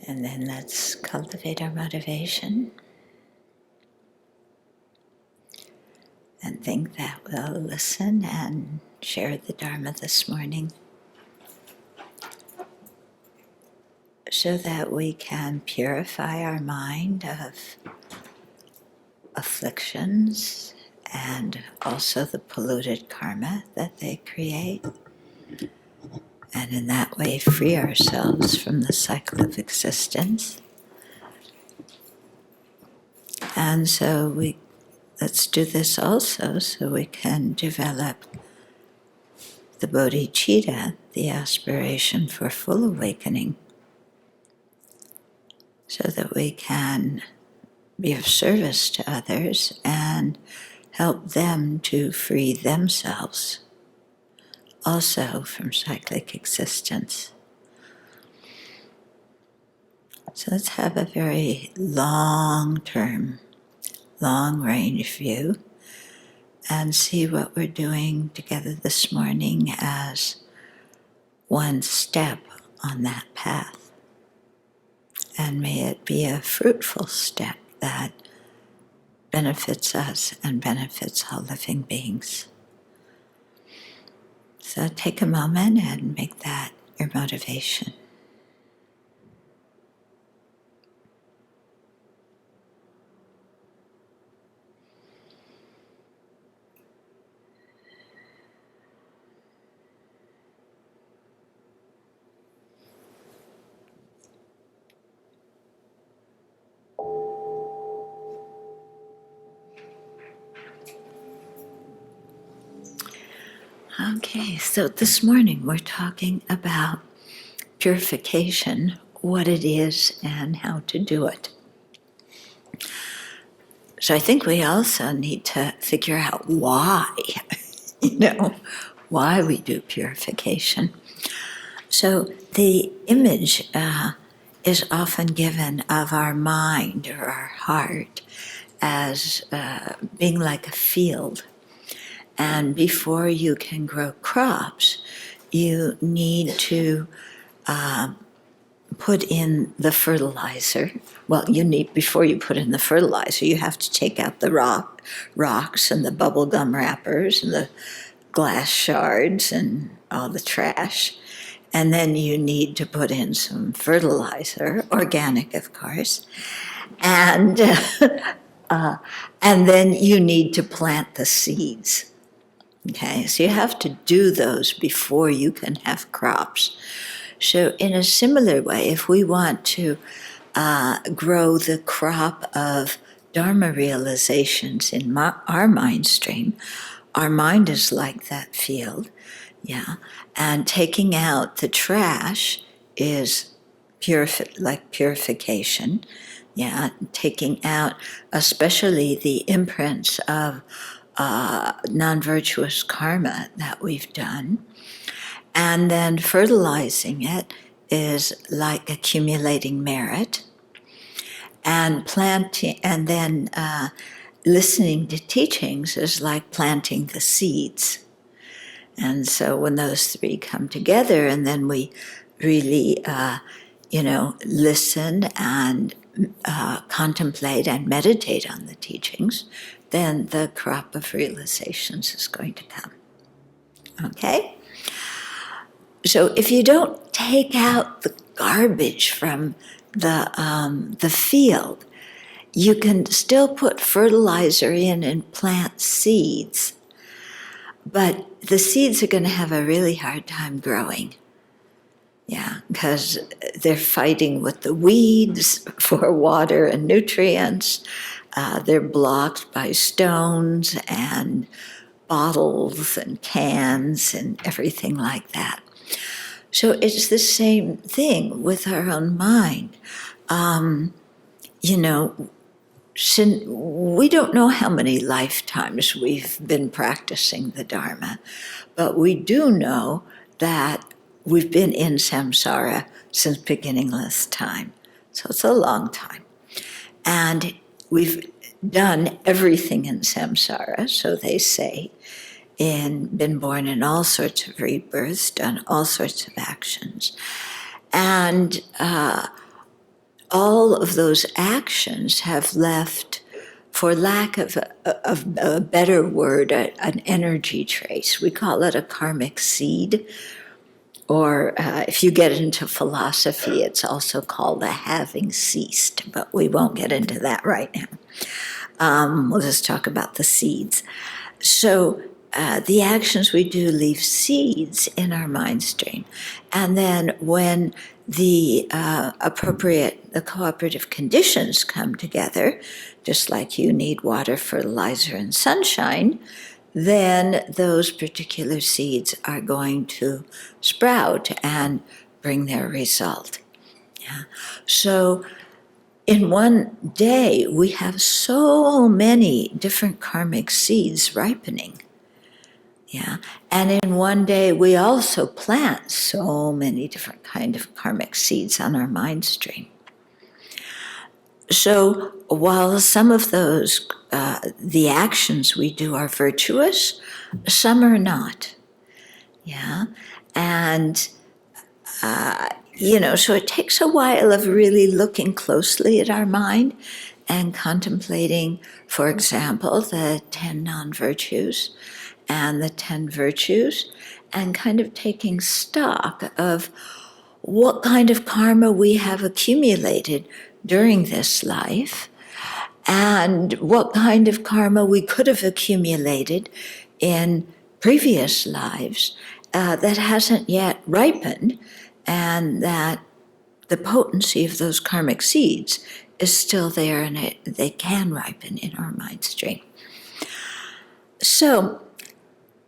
And then let's cultivate our motivation and think that we'll listen and share the Dharma this morning so that we can purify our mind of afflictions and also the polluted karma that they create. And in that way, free ourselves from the cycle of existence. And so let's do this also so we can develop the bodhicitta, the aspiration for full awakening, so that we can be of service to others and help them to free themselves also from cyclic existence. So let's have a very long-term, long-range view and see what we're doing together this morning as one step on that path. And may it be a fruitful step that benefits us and benefits all living beings. So take a moment and make that your motivation. Okay, so this morning we're talking about purification, what it is and how to do it. So I think we also need to figure out why, why we do purification. So the image is often given of our mind or our heart as being like a field. And before you can grow crops, you need to put in the fertilizer. Well, before you put in the fertilizer, you have to take out the rocks and the bubble gum wrappers and the glass shards and all the trash. And then you need to put in some fertilizer, organic, of course. And then you need to plant the seeds. Okay, so you have to do those before you can have crops. So in a similar way, if we want to grow the crop of Dharma realizations in our mind stream, our mind is like that field, yeah, and taking out the trash is like purification, yeah, taking out especially the imprints of non-virtuous karma that we've done. And then fertilizing it is like accumulating merit. And planting, and then listening to teachings is like planting the seeds. And so when those three come together, and then we really, listen and contemplate and meditate on the teachings, then the crop of realizations is going to come. Okay? So if you don't take out the garbage from the field, you can still put fertilizer in and plant seeds, but the seeds are going to have a really hard time growing. Yeah, because they're fighting with the weeds for water and nutrients. They're blocked by stones and bottles and cans and everything like that. So it's the same thing with our own mind. We don't know how many lifetimes we've been practicing the Dharma, but we do know that we've been in samsara since beginningless time. So it's a long time. And we've done everything in samsara, so they say, been born in all sorts of rebirths, done all sorts of actions. And all of those actions have left, for lack of a better word, an energy trace. We call it a karmic seed, or if you get into philosophy, it's also called a having ceased, but we won't get into that right now. We'll just talk about the seeds. So the actions we do leave seeds in our mind stream. And then when the the cooperative conditions come together, just like you need water, fertilizer, and sunshine, then those particular seeds are going to sprout and bring their result. Yeah. So in one day, we have so many different karmic seeds ripening. Yeah. And in one day, we also plant so many different kind of karmic seeds on our mind stream. So while some of those, the actions we do are virtuous, some are not. Yeah. And, so it takes a while of really looking closely at our mind and contemplating, for example, the 10 non-virtues and the 10 virtues, and kind of taking stock of what kind of karma we have accumulated during this life, and what kind of karma we could have accumulated in previous lives that hasn't yet ripened, and that the potency of those karmic seeds is still there, and they can ripen in our mind stream. So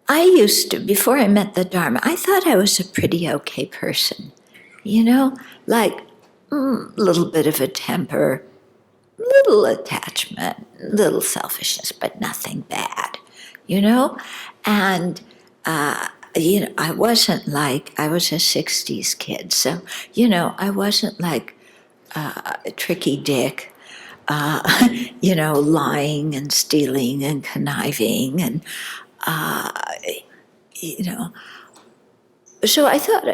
I used to, before I met the Dharma, I thought I was a pretty okay person. Like a little bit of a temper, little attachment, little selfishness, but nothing bad, And, I wasn't like, I was a 60s kid, so, I wasn't like a tricky dick, lying and stealing and conniving and, So I thought,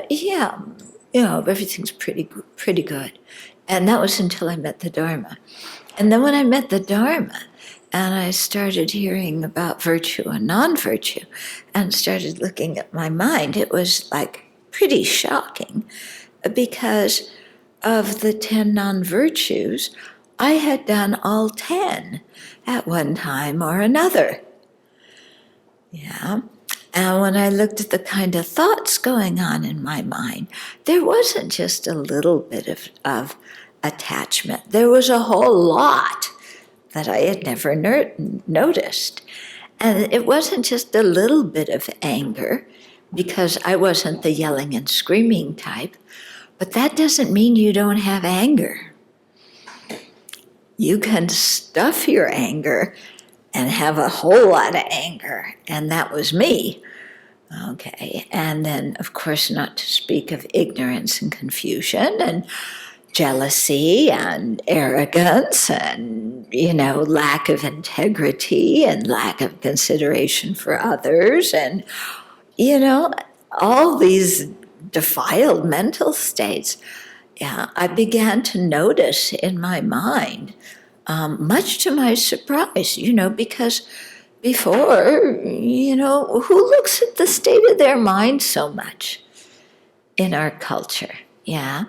everything's pretty good. And that was until I met the Dharma. And then when I met the Dharma, and I started hearing about virtue and non-virtue, and started looking at my mind, it was like pretty shocking, because of the 10 non-virtues, I had done all 10 at one time or another. Yeah. And when I looked at the kind of thoughts going on in my mind, there wasn't just a little bit of attachment. There was a whole lot that I had never noticed. And it wasn't just a little bit of anger, because I wasn't the yelling and screaming type, but that doesn't mean you don't have anger. You can stuff your anger and have a whole lot of anger, and that was me. Okay, and then, of course, not to speak of ignorance and confusion and jealousy and arrogance and, lack of integrity and lack of consideration for others and, all these defiled mental states. Yeah, I began to notice in my mind, much to my surprise, because before, who looks at the state of their mind so much in our culture? Yeah.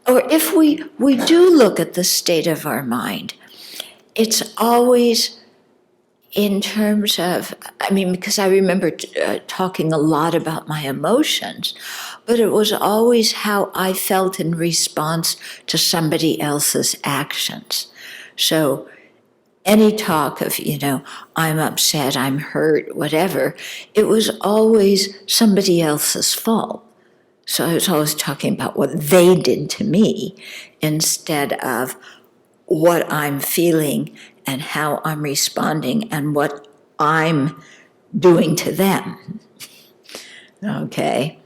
Or if we do look at the state of our mind, it's always in terms of, because I remember talking a lot about my emotions, but it was always how I felt in response to somebody else's actions. So any talk of, I'm upset, I'm hurt, whatever, it was always somebody else's fault. So I was always talking about what they did to me instead of what I'm feeling and how I'm responding and what I'm doing to them. Okay.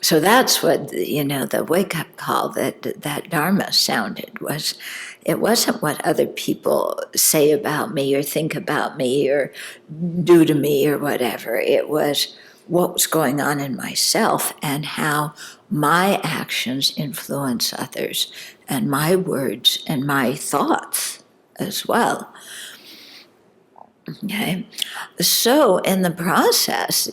So that's what, the wake-up call that Dharma sounded was. It wasn't what other people say about me or think about me or do to me or whatever. It was what was going on in myself and how my actions influence others and my words and my thoughts as well. Okay, so in the process,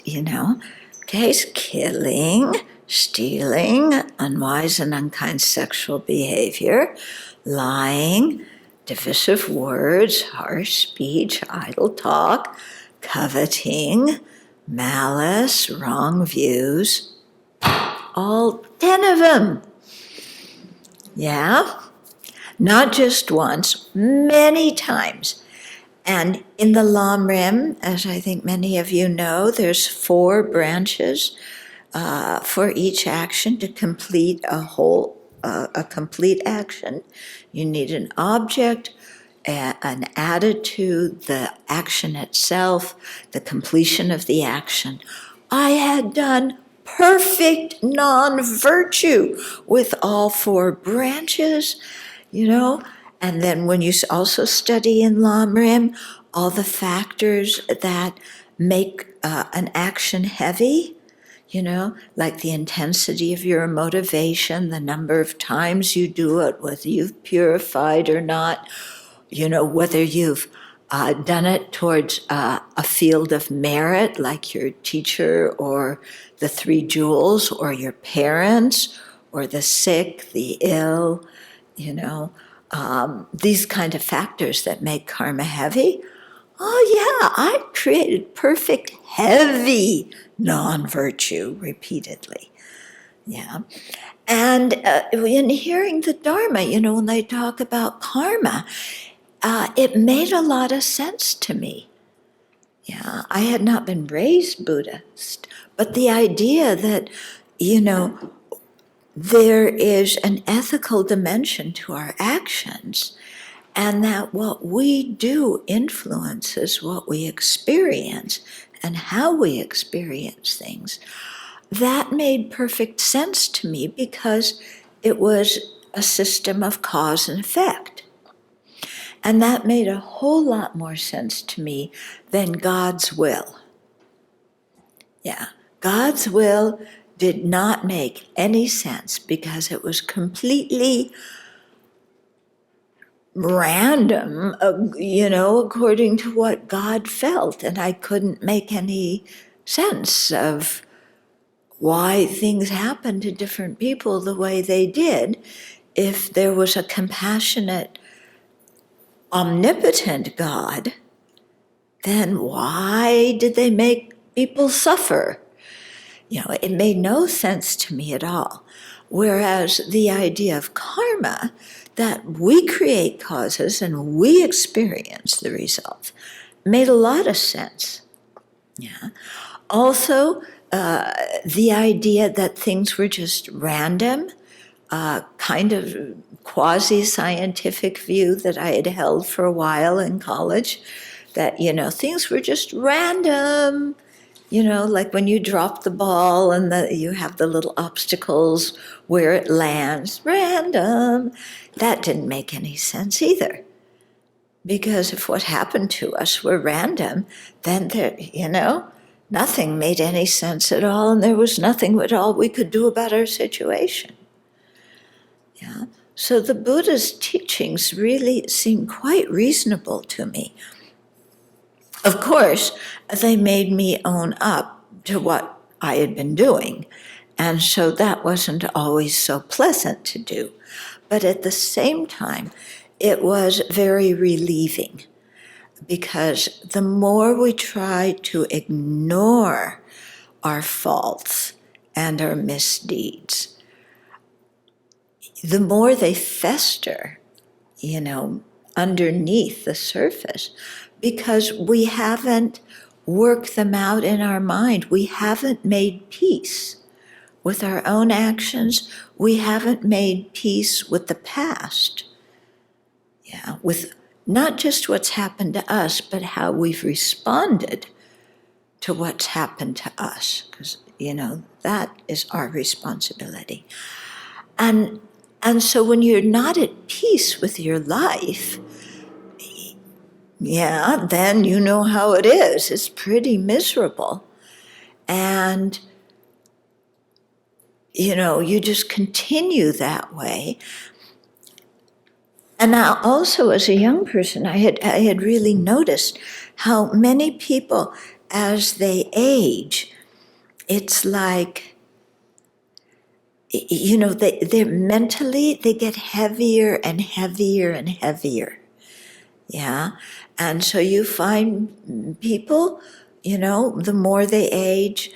case killing, stealing, unwise and unkind sexual behavior, lying, divisive words, harsh speech, idle talk, coveting, malice, wrong views, all 10 of them. Yeah? Not just once, many times. And in the Lam-Rim, as I think many of you know, there's 4 branches for each action to complete a complete action. You need an object, an attitude, the action itself, the completion of the action. I had done perfect non-virtue with all 4 branches, and then when you also study in Lam-Rim, all the factors that make an action heavy, like the intensity of your motivation, the number of times you do it, whether you've purified or not, whether you've done it towards a field of merit, like your teacher or the 3 jewels, or your parents, or the sick, the ill, these kind of factors that make karma heavy. Oh yeah, I created perfect heavy non-virtue repeatedly. Yeah. And in hearing the Dharma, when they talk about karma, it made a lot of sense to me. Yeah, I had not been raised Buddhist, but the idea that, there is an ethical dimension to our actions, and that what we do influences what we experience and how we experience things. That made perfect sense to me because it was a system of cause and effect. And that made a whole lot more sense to me than God's will. Yeah, God's will did not make any sense because it was completely random, according to what God felt. And I couldn't make any sense of why things happened to different people the way they did. If there was a compassionate, omnipotent God, then why did they make people suffer? It made no sense to me at all. Whereas the idea of karma, that we create causes and we experience the result, made a lot of sense. Yeah. Also, the idea that things were just random, kind of quasi-scientific view that I had held for a while in college, that, things were just random. Like when you drop the ball and you have the little obstacles where it lands, random. That didn't make any sense either. Because if what happened to us were random, then nothing made any sense at all, and there was nothing at all we could do about our situation. Yeah. So the Buddha's teachings really seem quite reasonable to me. Of course, they made me own up to what I had been doing, and so that wasn't always so pleasant to do. But at the same time, it was very relieving, because the more we try to ignore our faults and our misdeeds, the more they fester, underneath the surface, because we haven't worked them out in our mind. We haven't made peace with our own actions. We haven't made peace with the past. Yeah, with not just what's happened to us, but how we've responded to what's happened to us, because, that is our responsibility. And so when you're not at peace with your life, yeah, then you know how it is. It's pretty miserable. And, you just continue that way. And now also as a young person, I had really noticed how many people, as they age, it's like, they're mentally, they get heavier and heavier and heavier. Yeah. And so you find people, the more they age,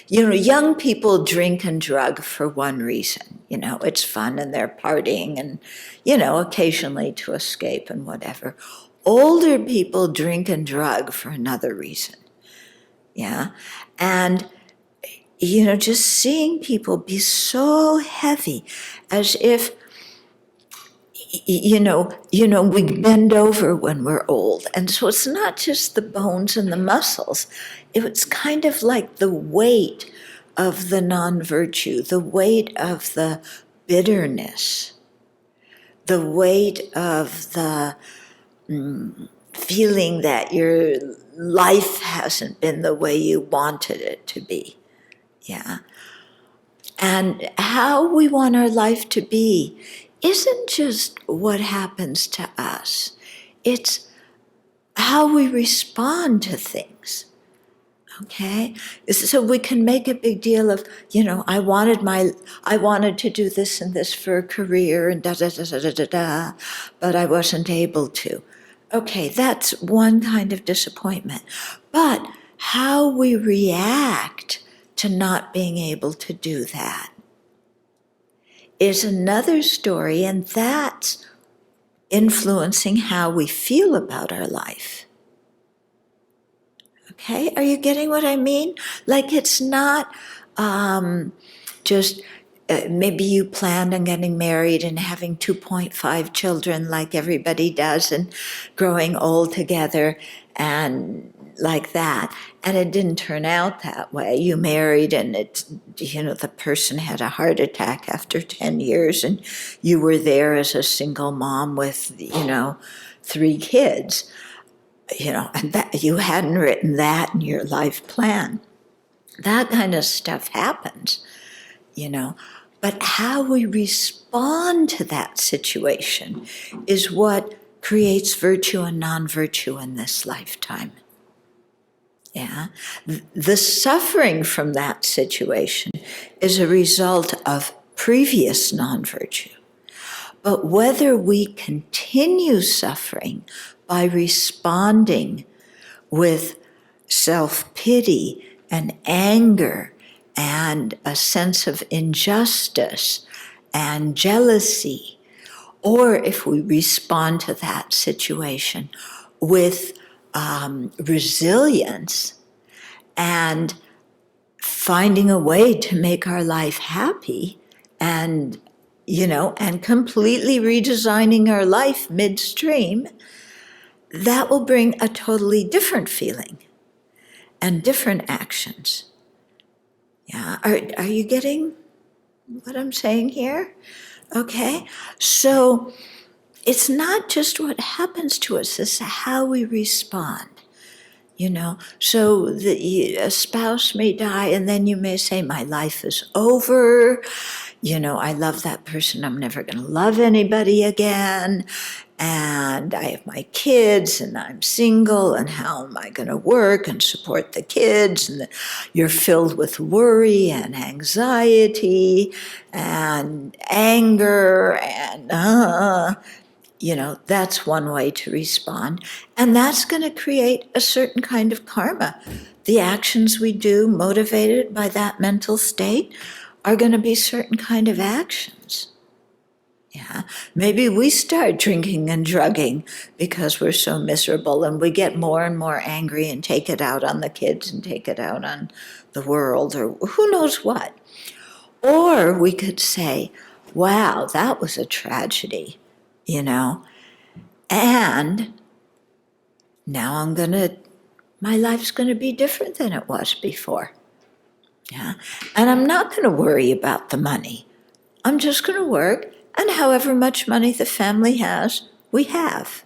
young people drink and drug for one reason. It's fun and they're partying and, occasionally to escape and whatever. Older people drink and drug for another reason. Yeah. And, just seeing people be so heavy as if, we bend over when we're old. And so it's not just the bones and the muscles. It's kind of like the weight of the non-virtue, the weight of the bitterness, the weight of the feeling that your life hasn't been the way you wanted it to be. Yeah. And how we want our life to be isn't just what happens to us. It's how we respond to things. Okay? So we can make a big deal of, I wanted to do this and this for a career and da-da-da-da-da-da, but I wasn't able to. Okay, that's one kind of disappointment. But how we react to not being able to do that is another story, and that's influencing how we feel about our life. Okay, are you getting what I mean? Like it's not just maybe you planned on getting married and having 2.5 children like everybody does and growing old together and like that. And it didn't turn out that way. You married and the person had a heart attack after 10 years and you were there as a single mom with, 3 kids. And that you hadn't written that in your life plan. That kind of stuff happens, But how we respond to that situation is what creates virtue and non-virtue in this lifetime. Yeah. The suffering from that situation is a result of previous non-virtue. But whether we continue suffering by responding with self-pity and anger and a sense of injustice and jealousy, or if we respond to that situation with resilience and finding a way to make our life happy and completely redesigning our life midstream, that will bring a totally different feeling and different actions. Yeah, are you getting what I'm saying here? Okay, so it's not just what happens to us, it's how we respond. So a spouse may die and then you may say, my life is over. I love that person. I'm never going to love anybody again. And I have my kids and I'm single and how am I going to work and support the kids? And you're filled with worry and anxiety and anger and that's one way to respond. And that's going to create a certain kind of karma. The actions we do motivated by that mental state are going to be certain kind of actions. Yeah, maybe we start drinking and drugging because we're so miserable and we get more and more angry and take it out on the kids and take it out on the world or who knows what. Or we could say, wow, that was a tragedy. And now my life's going to be different than it was before. Yeah. And I'm not going to worry about the money. I'm just going to work, and however much money the family has, we have.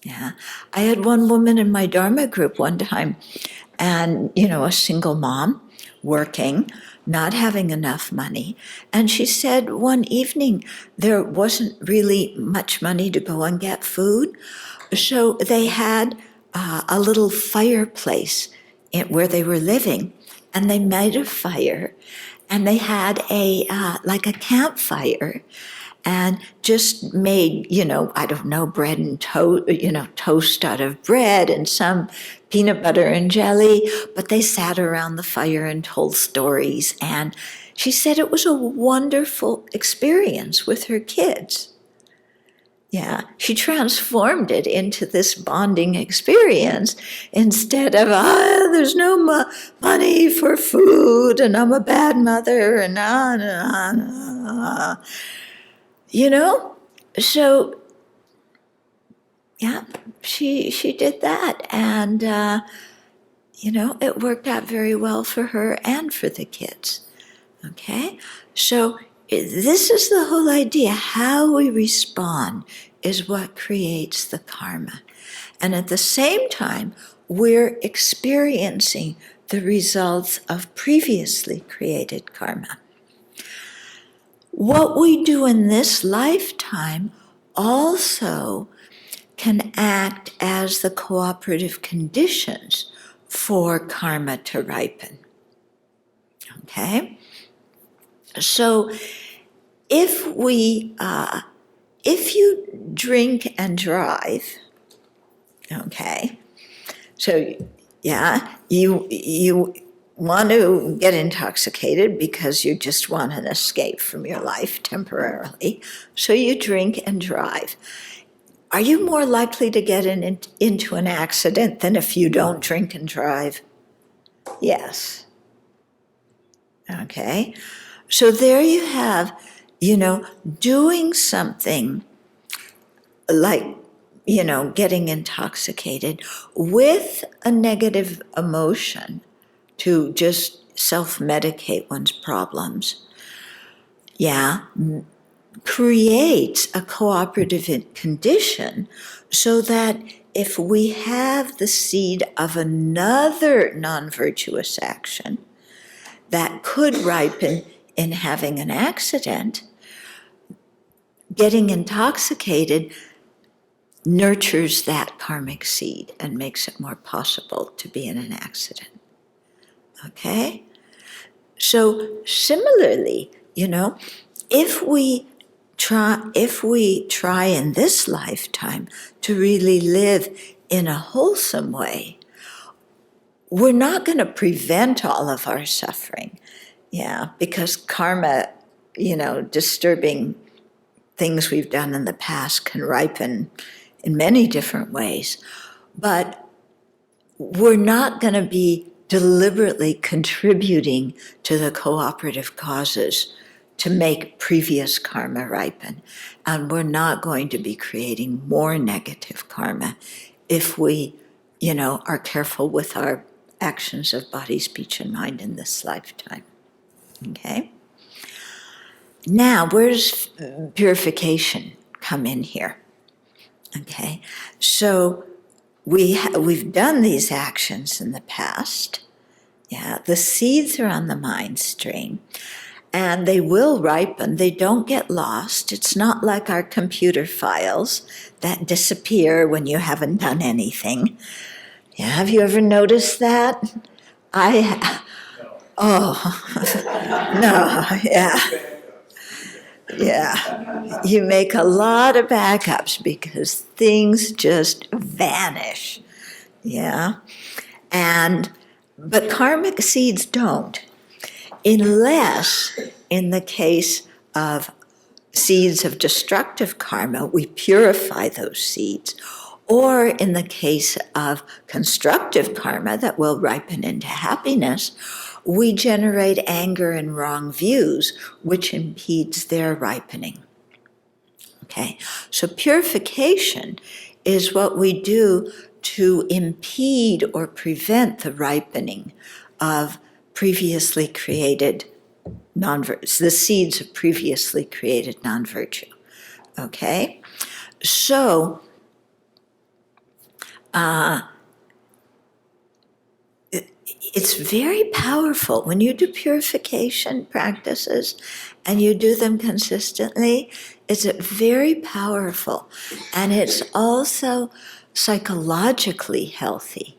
Yeah. I had one woman in my Dharma group one time, and, a single mom working, not having enough money. And she said one evening there wasn't really much money to go and get food. So they had a little fireplace where they were living, and they made a fire, and they had like a campfire, and just made, I don't know, bread and toast out of bread and some peanut butter and jelly, but they sat around the fire and told stories. And she said it was a wonderful experience with her kids. Yeah, she transformed it into this bonding experience instead of, there's no money for food and I'm a bad mother and So, yeah, she did that, and it worked out very well for her and for the kids. Okay, so this is the whole idea. How we respond is what creates the karma, and at the same time, we're experiencing the results of previously created karma. What we do in this lifetime also can act as the cooperative conditions for karma to ripen. Okay? So if you drink and drive, okay, so yeah, you want to get intoxicated because you just want an escape from your life temporarily, so you drink and drive. Are you more likely to get into an accident than if you don't drink and drive? Yes. Okay. So there you have, doing something like, getting intoxicated with a negative emotion to just self-medicate one's problems. Yeah. Creates a cooperative condition so that if we have the seed of another non-virtuous action that could ripen in having an accident, getting intoxicated nurtures that karmic seed and makes it more possible to be in an accident. Okay? So similarly, if we try in this lifetime to really live in a wholesome way, we're not going to prevent all of our suffering. Yeah, because karma, disturbing things we've done in the past can ripen in many different ways. But we're not going to be deliberately contributing to the cooperative causes to make previous karma ripen. And we're not going to be creating more negative karma if we, are careful with our actions of body, speech, and mind in this lifetime. Okay? Now, where does purification come in here? Okay? So we've done these actions in the past. Yeah, the seeds are on the mind stream. And they will ripen. They don't get lost. It's not like our computer files that disappear when you haven't done anything. Yeah, have you ever noticed that? No, yeah. Yeah. You make a lot of backups because things just vanish. Yeah. But karmic seeds don't. Unless, in the case of seeds of destructive karma, we purify those seeds. Or in the case of constructive karma that will ripen into happiness, we generate anger and wrong views, which impedes their ripening. Okay, so purification is what we do to impede or prevent the ripening of previously created non-virtue, the seeds of previously created non-virtue. Okay? So, it's very powerful when you do purification practices and you do them consistently. It's very powerful, and it's also psychologically healthy.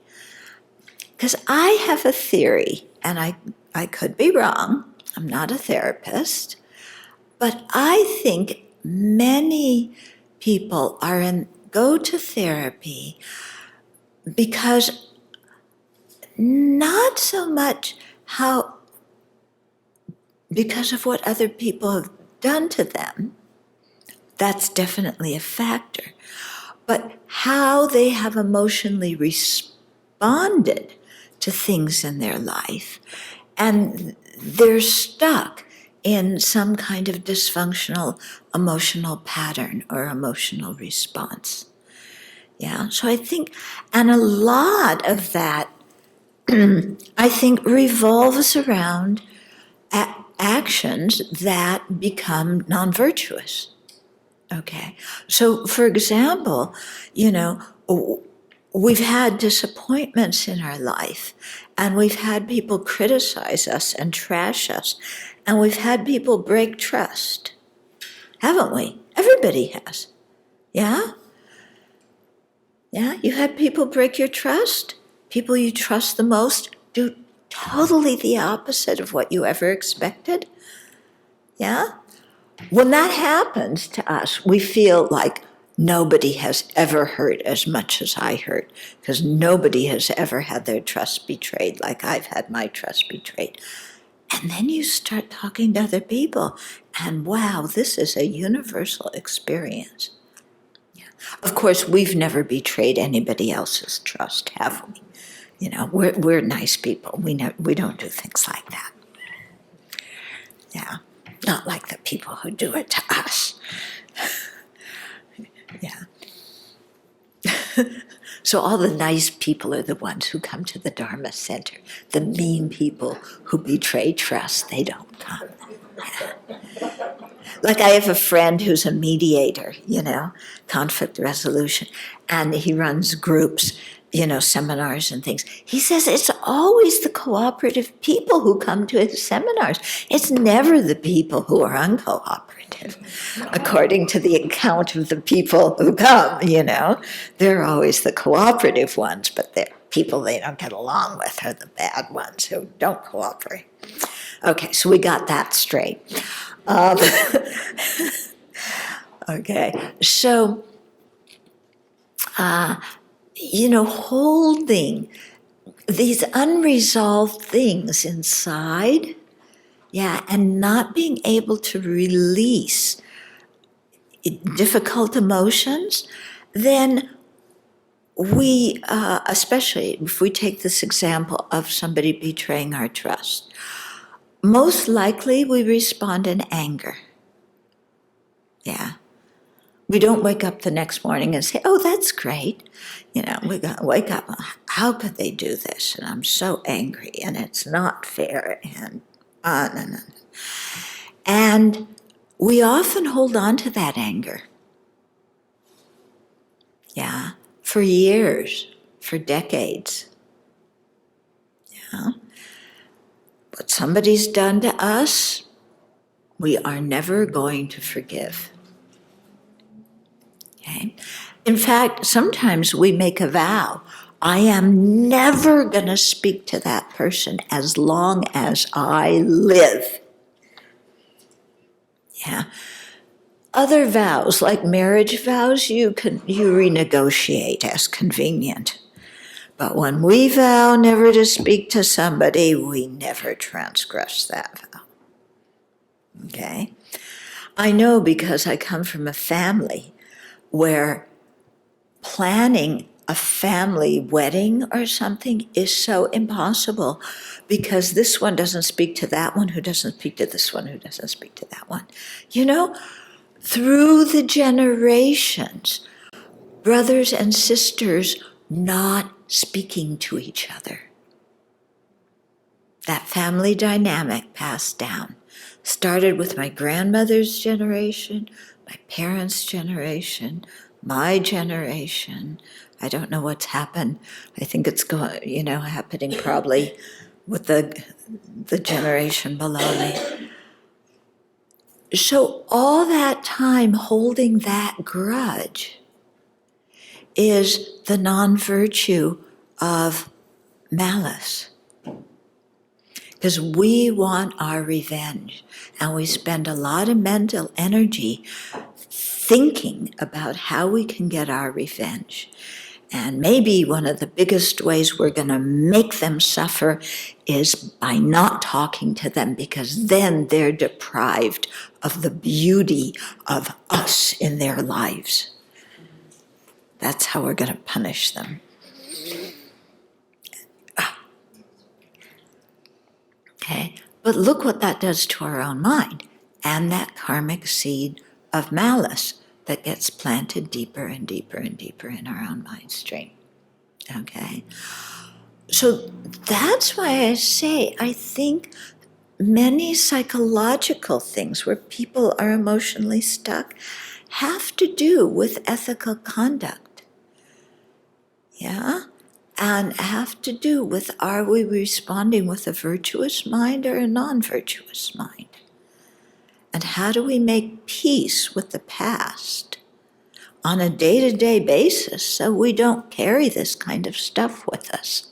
Because I have a theory, and I could be wrong, I'm not a therapist, but I think many people go to therapy because not so much because of what other people have done to them. That's definitely a factor. But how they have emotionally responded to things in their life. And they're stuck in some kind of dysfunctional emotional pattern or emotional response. Yeah, so I think, and a lot of that, I think, revolves around actions that become non-virtuous. Okay, so for example, we've had disappointments in our life, and we've had people criticize us and trash us, and we've had people break trust, haven't we? Everybody has. Yeah? Yeah, you had people break your trust. People you trust the most do totally the opposite of what you ever expected. Yeah? When that happens to us, we feel like nobody has ever hurt as much as I hurt, because nobody has ever had their trust betrayed like I've had my trust betrayed. And then you start talking to other people, and wow, this is a universal experience. Yeah. Of course, we've never betrayed anybody else's trust, have we? We're nice people. We don't do things like that. Yeah. Not like the people who do it to us. Yeah. So all the nice people are the ones who come to the Dharma Center. The mean people who betray trust, they don't come. Yeah. Like I have a friend who's a mediator, conflict resolution, and he runs groups, seminars and things. He says it's always the cooperative people who come to his seminars. It's never the people who are uncooperative, according to the account of the people who come, They're always the cooperative ones, but the people they don't get along with are the bad ones who don't cooperate. Okay, so we got that straight. Okay, so, holding these unresolved things inside, yeah, and not being able to release difficult emotions, then we, especially if we take this example of somebody betraying our trust, most likely we respond in anger. Yeah. We don't wake up the next morning and say, oh, that's great. We wake up, how could they do this? And I'm so angry, and it's not fair, and on and on. And we often hold on to that anger. Yeah, for years, for decades. Yeah. What somebody's done to us, we are never going to forgive. Okay? In fact, sometimes we make a vow, I am never going to speak to that person as long as I live. Yeah. Other vows, like marriage vows, you renegotiate as convenient. But when we vow never to speak to somebody, we never transgress that vow. Okay? I know because I come from a family where planning a family wedding or something is so impossible because this one doesn't speak to that one who doesn't speak to this one who doesn't speak to that one. Through the generations, brothers and sisters not speaking to each other. That family dynamic passed down. Started with my grandmother's generation, my parents' generation, my generation. I don't know what's happened. I think it's happening probably with the generation below me. So all that time holding that grudge is the non-virtue of malice. Because we want our revenge, and we spend a lot of mental energy thinking about how we can get our revenge. And maybe one of the biggest ways we're going to make them suffer is by not talking to them, because then they're deprived of the beauty of us in their lives. That's how we're going to punish them. Okay, but look what that does to our own mind, and that karmic seed of malice that gets planted deeper and deeper and deeper in our own mind stream. Okay, so that's why I say I think many psychological things where people are emotionally stuck have to do with ethical conduct. Yeah? And have to do with, are we responding with a virtuous mind or a non-virtuous mind? And how do we make peace with the past on a day-to-day basis so we don't carry this kind of stuff with us?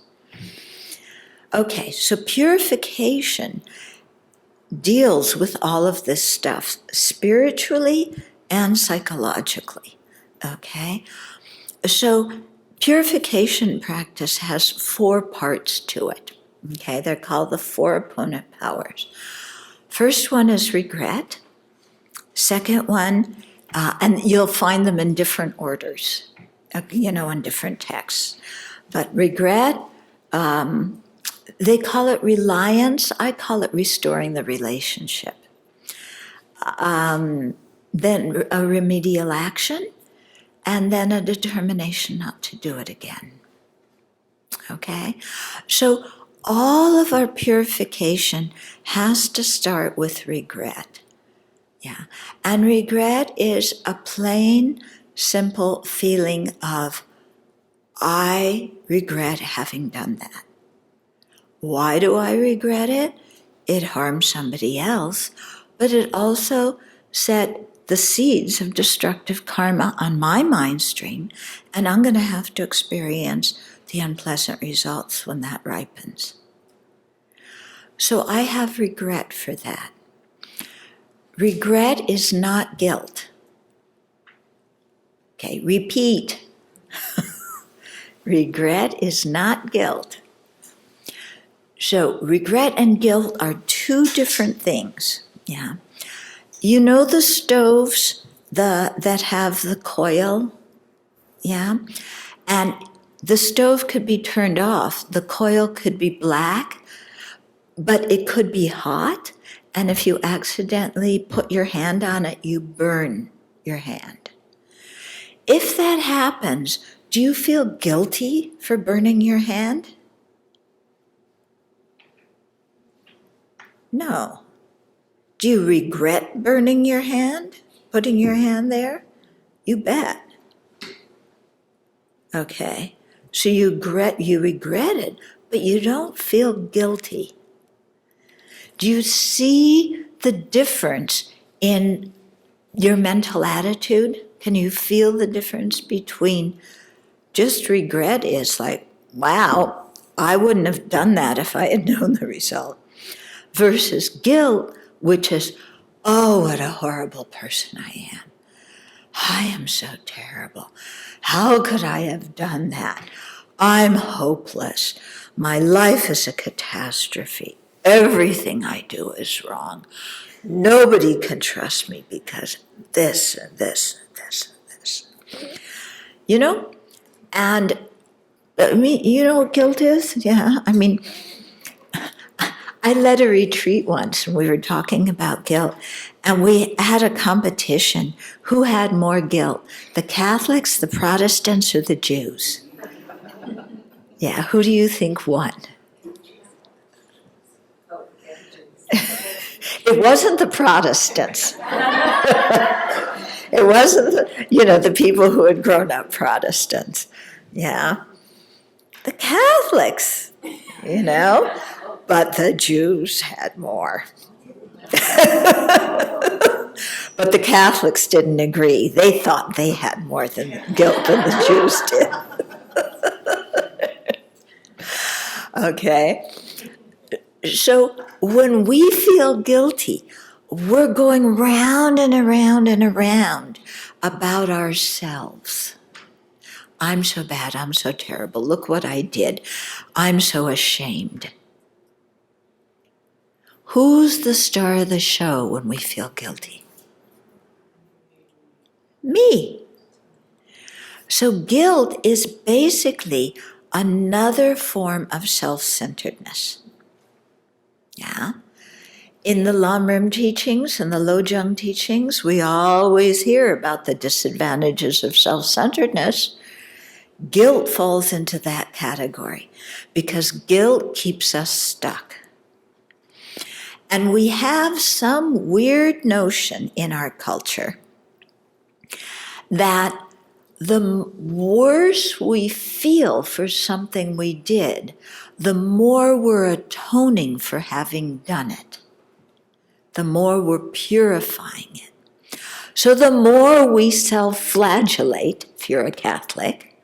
Okay, so purification deals with all of this stuff spiritually and psychologically. Okay? So purification practice has 4 parts to it. Okay, they're called the 4 opponent powers. First one is regret. Second one, and you'll find them in different orders, in different texts. But regret, they call it reliance. I call it restoring the relationship. Then a remedial action, and then a determination not to do it again. Okay? So all of our purification has to start with regret. Yeah. And regret is a plain, simple feeling of, I regret having done that. Why do I regret it? It harmed somebody else, but it also set the seeds of destructive karma on my mind stream, and I'm going to have to experience the unpleasant results when that ripens. So I have regret for that. Regret is not guilt. Okay, repeat. Regret is not guilt. So regret and guilt are 2 different things. Yeah. You know the stoves that have the coil? Yeah? And the stove could be turned off. The coil could be black, but it could be hot. And if you accidentally put your hand on it, you burn your hand. If that happens, do you feel guilty for burning your hand? No. Do you regret burning your hand, putting your hand there? You bet. Okay, so you regret it, but you don't feel guilty. Do you see the difference in your mental attitude? Can you feel the difference between just regret is like, wow, I wouldn't have done that if I had known the result, versus guilt, which is, oh, what a horrible person I am. I am so terrible. How could I have done that? I'm hopeless. My life is a catastrophe. Everything I do is wrong. Nobody can trust me because this and this and this and this. And you know what guilt is? Yeah, I led a retreat once and we were talking about guilt, and we had a competition. Who had more guilt, the Catholics, the Protestants, or the Jews? Yeah, who do you think won? It wasn't the Protestants. It wasn't, the people who had grown up Protestants. Yeah. The Catholics, but the Jews had more. But the Catholics didn't agree. They thought they had more guilt than the Jews did. Okay? So when we feel guilty, we're going round and around and around about ourselves. I'm so bad, I'm so terrible, look what I did, I'm so ashamed. Who's the star of the show when we feel guilty? Me. So guilt is basically another form of self-centeredness. Yeah? In the Lamrim teachings and the Lojong teachings, we always hear about the disadvantages of self-centeredness. Guilt falls into that category because guilt keeps us stuck. And we have some weird notion in our culture that the worse we feel for something we did, the more we're atoning for having done it, the more we're purifying it. So the more we self-flagellate, if you're a Catholic,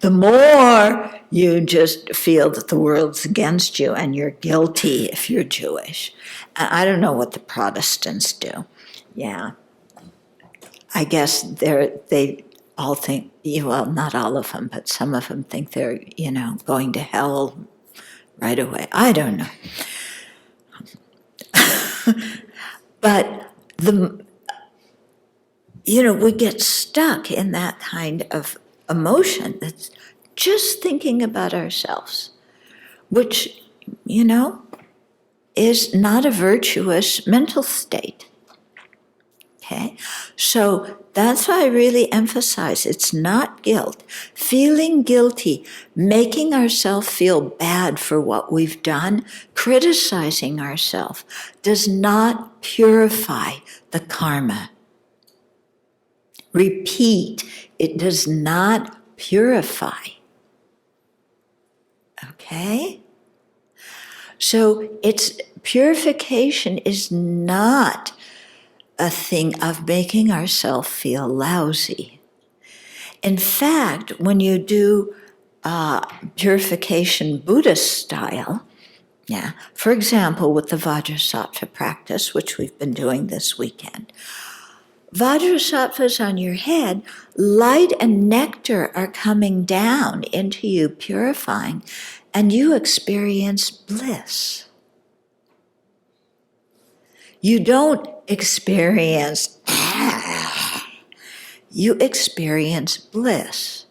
the more you just feel that the world's against you and you're guilty if you're Jewish. And I don't know what the Protestants do. Yeah. I guess they all think, well, not all of them, but some of them think they're, going to hell right away. I don't know. But we get stuck in that kind of emotion that's just thinking about ourselves, which, is not a virtuous mental state. Okay? So that's why I really emphasize it's not guilt. Feeling guilty, making ourselves feel bad for what we've done, criticizing ourselves, does not purify the karma. Repeat, it does not purify. Okay? So purification is not a thing of making ourselves feel lousy. In fact, when you do purification Buddhist style, for example, with the Vajrasattva practice, which we've been doing this weekend, Vajrasattvas on your head, light and nectar are coming down into you, purifying, and you experience bliss. You don't experience, you experience bliss.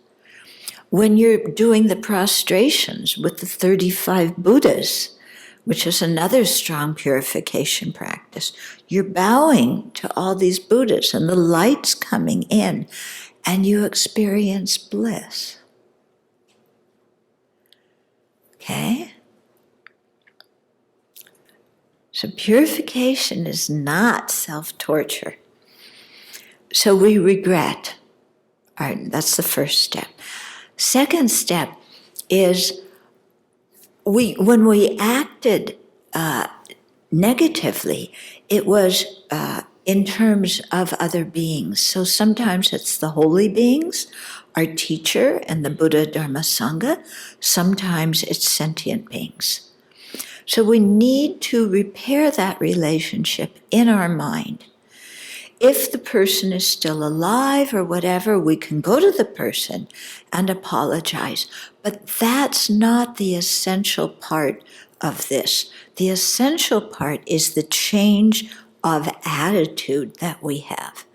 When you're doing the prostrations with the 35 Buddhas, which is another strong purification practice, you're bowing to all these Buddhas and the light's coming in and you experience bliss. Okay? So purification is not self-torture. So we regret. All right, that's the first step. Second step is when we acted negatively, it was in terms of other beings. So sometimes it's the holy beings, our teacher and the Buddha Dharma Sangha. Sometimes it's sentient beings. So we need to repair that relationship in our mind. If the person is still alive or whatever, we can go to the person and apologize. But that's not the essential part of this. The essential part is the change of attitude that we have.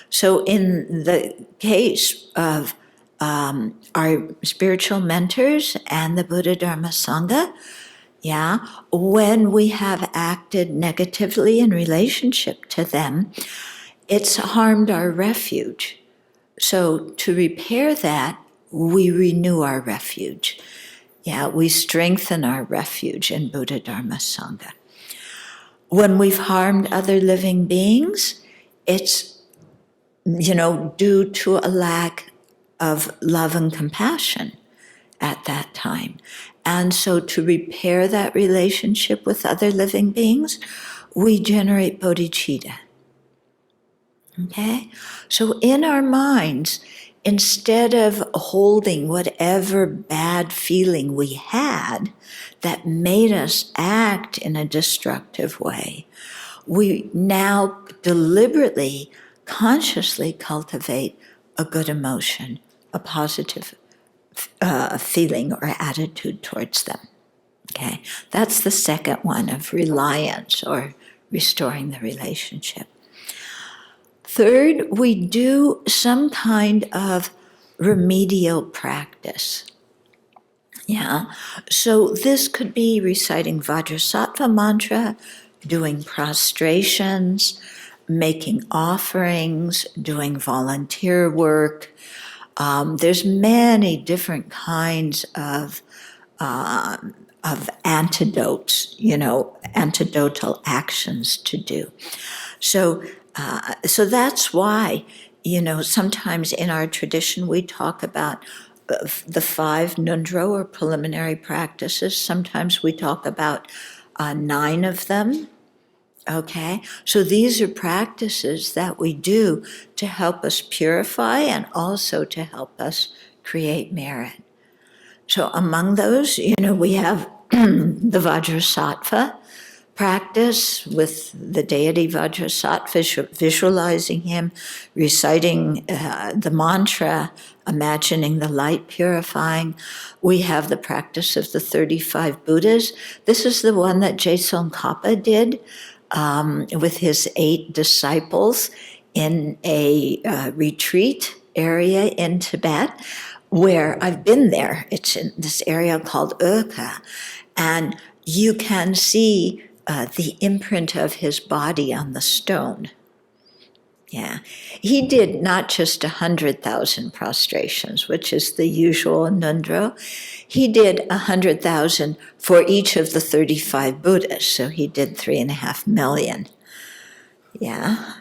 So in the case of our spiritual mentors and the Buddha Dharma Sangha, when we have acted negatively in relationship to them, it's harmed our refuge. So to repair that, we renew our refuge. We strengthen our refuge in Buddha Dharma Sangha. When we've harmed other living beings, it's, due to a lack of love and compassion. at that time. And so to repair that relationship with other living beings, we generate bodhicitta. Okay? So in our minds, instead of holding whatever bad feeling we had that made us act in a destructive way, we now deliberately, consciously cultivate a good emotion, a positive feeling or attitude towards them. Okay, that's the second one of reliance or restoring the relationship. Third, we do some kind of remedial practice. Yeah, so this could be reciting Vajrasattva mantra, doing prostrations, making offerings, doing volunteer work. There's many different kinds of antidotes, antidotal actions to do. So that's why, sometimes in our tradition we talk about the 5 nundro or preliminary practices. Sometimes we talk about 9 of them. Okay, so these are practices that we do to help us purify and also to help us create merit. So among those, we have the Vajrasattva practice with the deity Vajrasattva, visualizing him, reciting the mantra, imagining the light purifying. We have the practice of the 35 Buddhas. This is the one that Je Tsongkhapa did with his 8 disciples in a retreat area in Tibet, where I've been there. It's in this area called Urka, and you can see the imprint of his body on the stone. Yeah, he did not just 100,000 prostrations, which is the usual nundro. He did 100,000 for each of the 35 Buddhas, so he did 3.5 million. Yeah.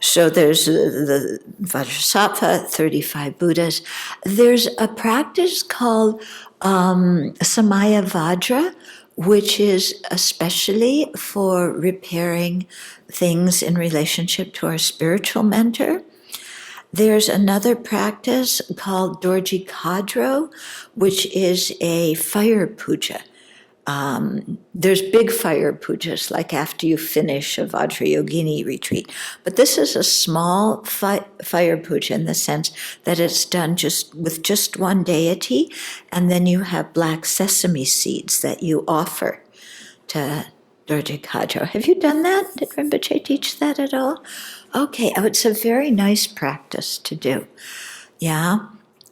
So there's the Vajrasattva, 35 Buddhas. There's a practice called Samaya Vajra, which is especially for repairing things in relationship to our spiritual mentor. There's another practice called Dorji Kadro, which is a fire puja. There's big fire pujas, like after you finish a Vajrayogini retreat. But this is a small fire puja in the sense that it's done with just one deity, and then you have black sesame seeds that you offer to Dorji Kadro. Have you done that? Did Rinpoche teach that at all? Okay, it's a very nice practice to do. Yeah,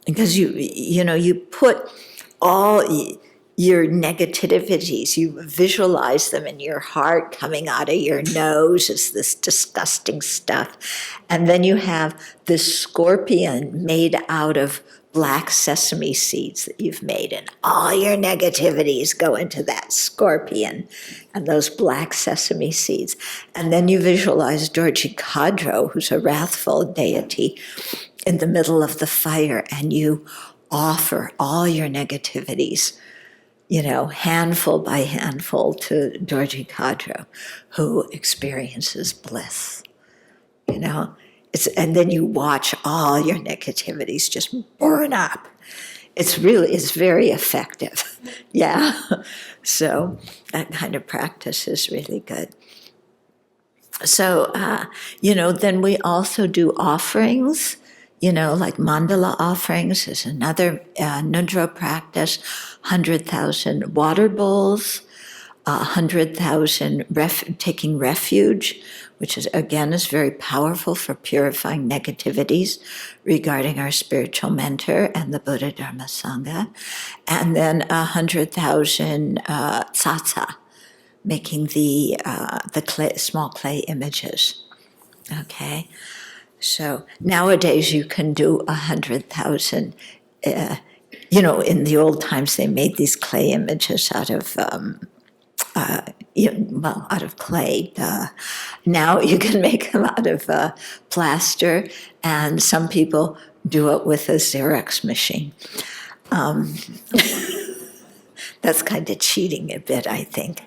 because you put all your negativities, you visualize them in your heart coming out of your nose as this disgusting stuff. And then you have this scorpion made out of black sesame seeds that you've made, and all your negativities go into that scorpion and those black sesame seeds. And then you visualize Dorji Kadro, who's a wrathful deity, in the middle of the fire, and you offer all your negativities, handful by handful, to Dorji Kadro, who experiences bliss. And then you watch all your negativities just burn up. It's very effective. Yeah. So that kind of practice is really good. So, then we also do offerings, like mandala offerings is another nundro practice, 100,000 water bowls, 100,000 taking refuge, which is very powerful for purifying negativities regarding our spiritual mentor and the Buddha Dharma Sangha, and then 100,000 tsatsa, making the small clay images. Okay, so nowadays you can do 100,000. In the old times they made these clay images out of out of clay, Now you can make them out of plaster, and some people do it with a Xerox machine. That's kind of cheating a bit, I think.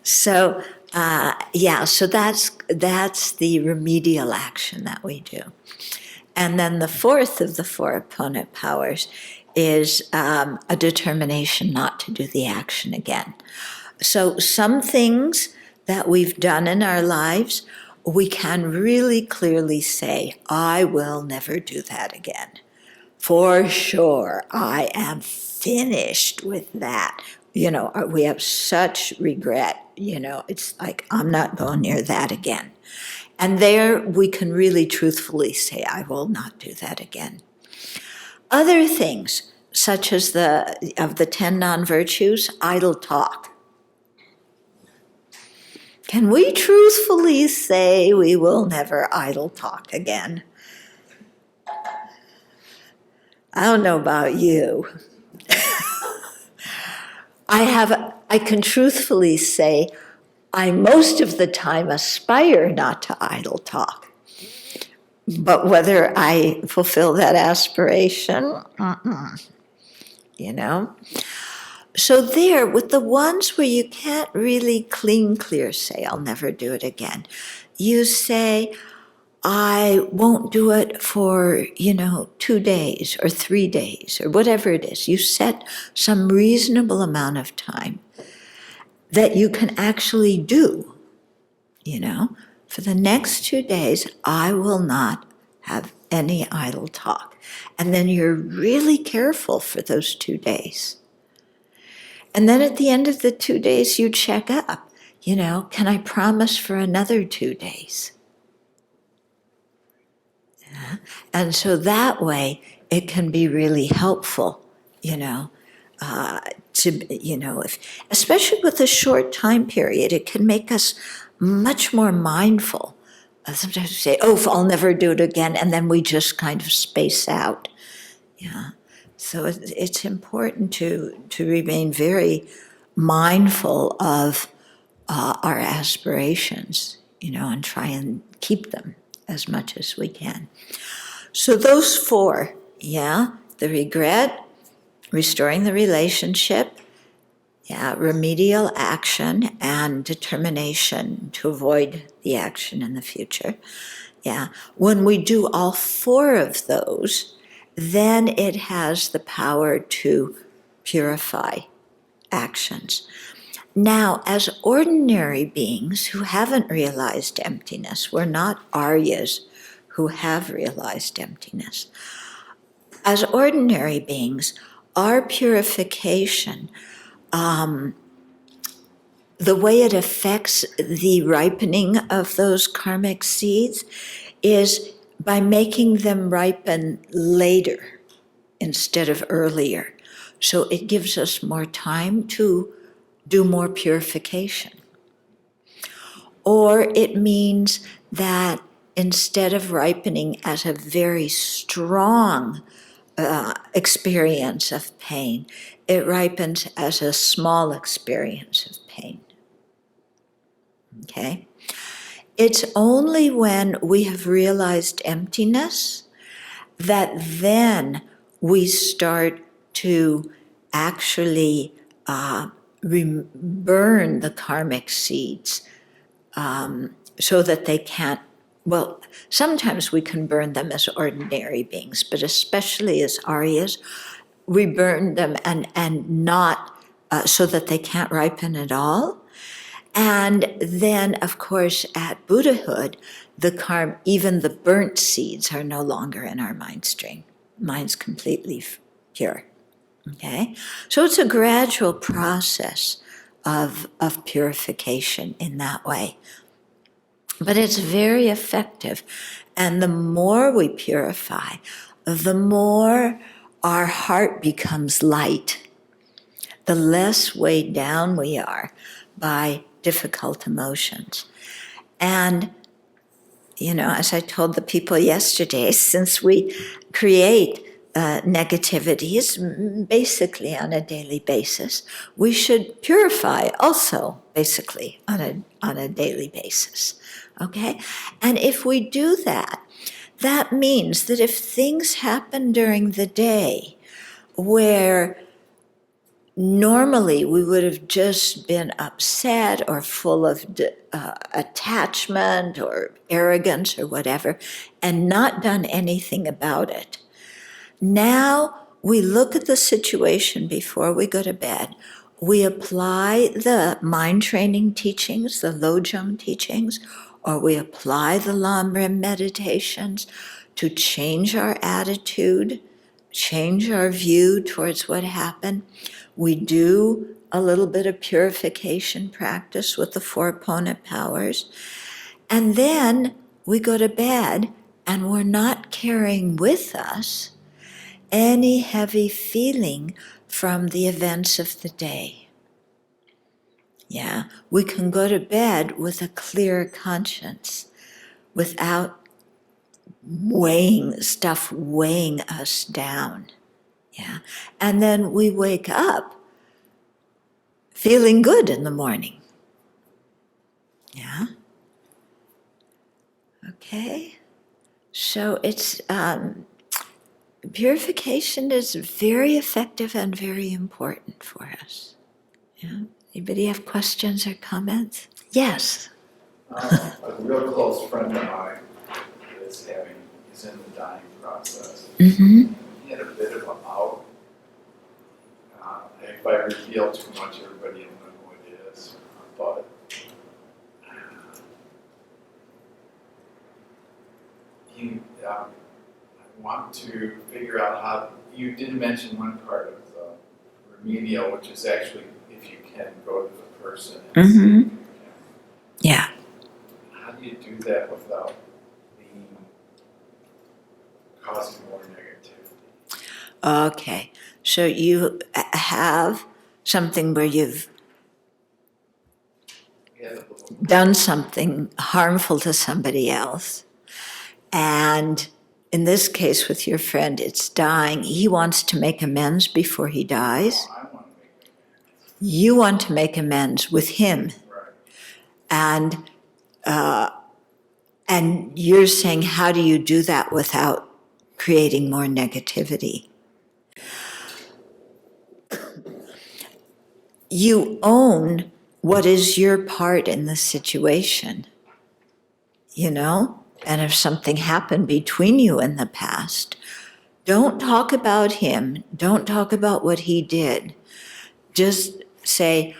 So, so that's the remedial action that we do. And then the fourth of the four opponent powers is a determination not to do the action again. So some things that we've done in our lives, we can really clearly say, I will never do that again. For sure, I am finished with that. We have such regret, it's like, I'm not going near that again. And there we can really truthfully say, I will not do that again. Other things, such as of the 10 non-virtues, idle talk. Can we truthfully say we will never idle talk again? I don't know about you. I can truthfully say I most of the time aspire not to idle talk. But whether I fulfill that aspiration, So there, with the ones where you can't really clear say, I'll never do it again, you say, I won't do it for, 2 days or 3 days or whatever it is. You set some reasonable amount of time that you can actually do, For the next 2 days, I will not have any idle talk. And then you're really careful for those 2 days. And then at the end of the 2 days, you check up, can I promise for another 2 days? Yeah. And so that way, it can be really helpful, especially with a short time period, it can make us much more mindful. Sometimes we say, I'll never do it again, and then we just kind of space out. Yeah. So it's important to remain very mindful of our aspirations, and try and keep them as much as we can. So those four, the regret, restoring the relationship, remedial action, and determination to avoid the action in the future. When we do all four of those, then it has the power to purify actions. Now, as ordinary beings who haven't realized emptiness, we're not Aryas who have realized emptiness. As ordinary beings, our purification, the way it affects the ripening of those karmic seeds is by making them ripen later instead of earlier. So it gives us more time to do more purification. Or it means that instead of ripening as a very strong experience of pain, it ripens as a small experience of pain. Okay? It's only when we have realized emptiness that then we start to actually burn the karmic seeds so that they can't, sometimes we can burn them as ordinary beings, but especially as Aryas, we burn them and not so that they can't ripen at all. And then, of course, at Buddhahood, even the burnt seeds are no longer in our mind stream. Mind's completely pure. Okay? So it's a gradual process of purification in that way. But it's very effective. And the more we purify, the more our heart becomes light, the less weighed down we are by difficult emotions. And, as I told the people yesterday, since we create negativities basically on a daily basis. We should purify also basically on a daily basis. Okay? And if we do that, that means that if things happen during the day where normally we would have just been upset or full of attachment or arrogance or whatever and not done anything about it, now we look at the situation before we go to bed. We apply the mind training teachings, the Lojong teachings, or we apply the Lamrim meditations to change our attitude, change our view towards what happened. We do a little bit of purification practice with the four opponent powers. And then we go to bed and we're not carrying with us any heavy feeling from the events of the day. Yeah, we can go to bed with a clear conscience without stuff weighing us down. Yeah, and then we wake up feeling good in the morning. Yeah. Okay. So it's purification is very effective and very important for us. Yeah. Anybody have questions or comments? Yes. A real close friend of mine is in the dying process. Mm-hmm. He had a bit of a bout. If I reveal too much, everybody will know who it is. But I want to figure out how. You did mention one part of the remedial, which is actually if you can go to the person. And Mm-hmm. Yeah. How do you do that without causing more negativity? Okay. So you have something where you've done something harmful to somebody else. And in this case with your friend, it's dying. He wants to make amends before he dies. I want to make amends. You want to make amends with him. Right. And you're saying, how do you do that without creating more negativity? You own what is your part in the situation, you know? And if something happened between you in the past, don't talk about him. Don't talk about what he did. Just say,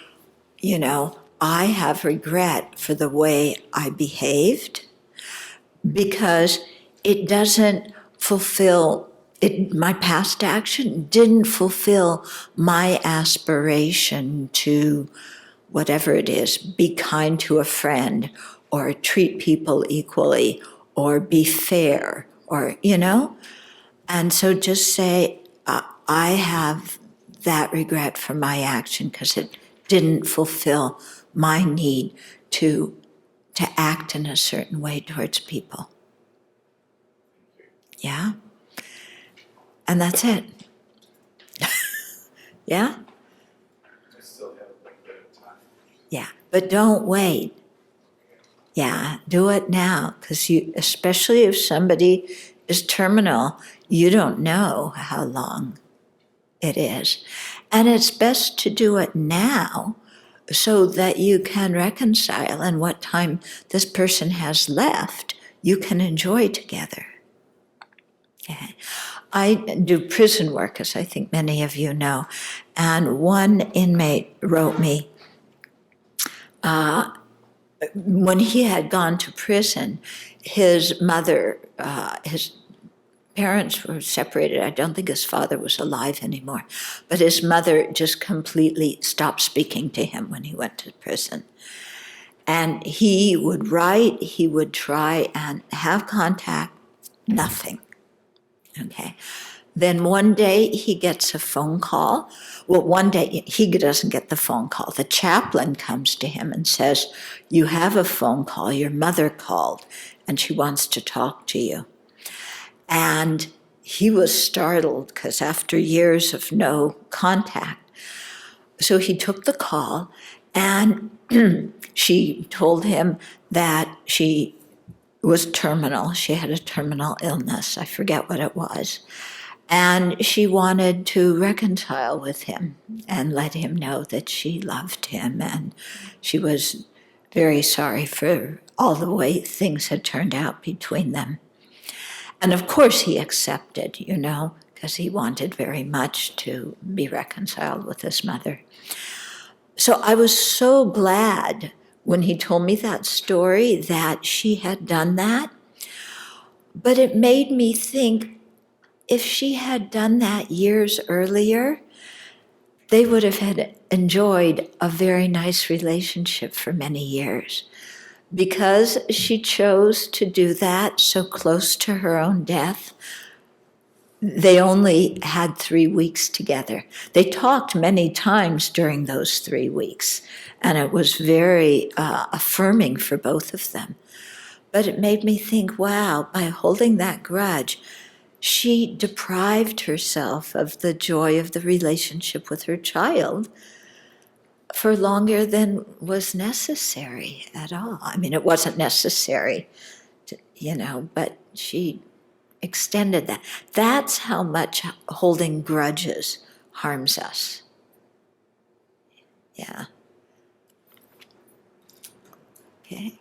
you know, I have regret for the way I behaved because it doesn't fulfill my past action didn't fulfill my aspiration to whatever it is, be kind to a friend or treat people equally or be fair or, you know? And so just say, I have that regret for my action because it didn't fulfill my need to act in a certain way towards people. Yeah? And that's it. Yeah? I still have a little bit of time. Yeah, but don't wait. Yeah, do it now, because especially if somebody is terminal, you don't know how long it is. And it's best to do it now so that you can reconcile, and what time this person has left, you can enjoy together. Okay. I do prison work, as I think many of you know, and one inmate wrote me, when he had gone to prison, his mother, his parents were separated. I don't think his father was alive anymore, but his mother just completely stopped speaking to him when he went to prison. And he would write, he would try and have contact, nothing. Okay. Then one day he gets a phone call. Well, one day he doesn't get the phone call. The chaplain comes to him and says, you have a phone call, your mother called, and she wants to talk to you. And he was startled because after years of no contact, so he took the call and she told him that she was terminal. She had a terminal illness. I forget what it was. And she wanted to reconcile with him and let him know that she loved him. And she was very sorry for all the way things had turned out between them. And of course he accepted, because he wanted very much to be reconciled with his mother. So I was so glad when he told me that story that she had done that. But it made me think, if she had done that years earlier, they would have had enjoyed a very nice relationship for many years. Because she chose to do that so close to her own death, they only had 3 weeks together. They talked many times during those 3 weeks, and it was very affirming for both of them. But it made me think, wow, by holding that grudge, she deprived herself of the joy of the relationship with her child for longer than was necessary at all. I mean, it wasn't necessary, but she extended that. That's how much holding grudges harms us. Yeah. Okay.